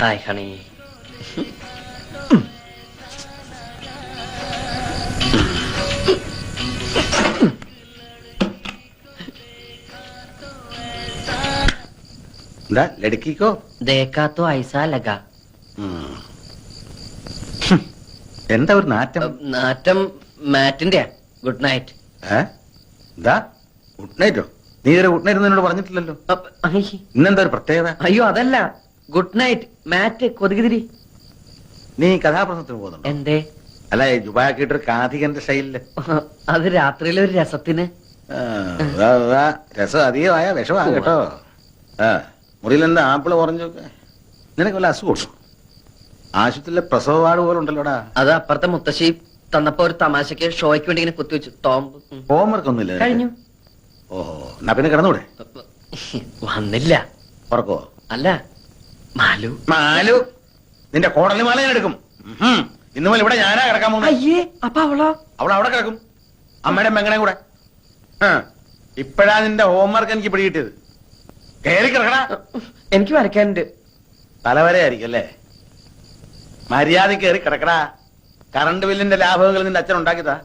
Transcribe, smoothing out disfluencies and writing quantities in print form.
Hi honey. ലड़की देखा तो ऐसा लगा. എന്താ ഒരു നാറ്റം? നാറ്റം മാറ്റിന്റെ. Good night. എന്താ ഗുഡ് നൈറ്റോ? നീ ഇതുവരെ ഗുഡ് നൈറ്റ് എന്നോട് പറഞ്ഞിട്ടില്ലല്ലോ. ഇന്നെന്താ ഒരു പ്രത്യേകത? അയ്യോ അതല്ല, ഗുഡ് നൈറ്റ് മാറ്റ് കൊതുകുതിരി. നീ കഥാപ്രസംഗത്തിന് പോകുന്നുണ്ടോ? എന്തേ? അല്ല, ജുബാക്കിട്ടൊരു കാഥികന്റെ സ്റ്റൈലില്. അത് രാത്രിയിലെ ഒരു രസത്തിന്. രസം അധികമായ വിഷമാ കേട്ടോ. മുറിയിൽ എന്താ ആപ്പിള് പറഞ്ഞൊക്കെ? നിനക്ക് വല്ല അസുഖം? ആശുപത്രിയിലെ പ്രസവ വാർഡ് പോലെ ഉണ്ടല്ലോടാ. അത് അപ്പുറത്തെ മുത്തശ്ശി തന്നപ്പോ ഒരു തമാശക്ക് ഷോയ്ക്ക് വേണ്ടി ഇങ്ങനെ കുത്തിവെച്ചു. ടോംബ്. ഹോംവർക്ക് ഒന്നുമില്ല കഴിഞ്ഞു. ഓഹോ, എന്നാ പിന്നെ കിടന്നൂടെ? വന്നില്ല. ഉറക്കോ? അല്ല, മാലു. മാലു നിന്റെ കോടലി മാല ഞാൻ എടുക്കും. ഇന്നു മുതൽ ഇവിടെ ഞാനാ കിടക്കാൻ പോകുന്നത്. അയ്യേ, അപ്പൊ അവളോ? അവൾ അവിടെ കിടക്കും, അമ്മയുടെ മെങ്ങണേ കൂടെ. ഇപ്പഴാ നിന്റെ ഹോംവർക്ക് എനിക്ക് പിടികിട്ടിയത്. കയറി കിടക്കണ. എനിക്ക് വരയ്ക്കാനുണ്ട്. തലവരെ ആയിരിക്കും അല്ലേ? മര്യാദ കയറി കിടക്കടാ. കറണ്ട് ബില്ലിന്റെ ലാഭങ്ങൾ നിന്റെ അച്ഛൻ ഉണ്ടാക്കിയതാ.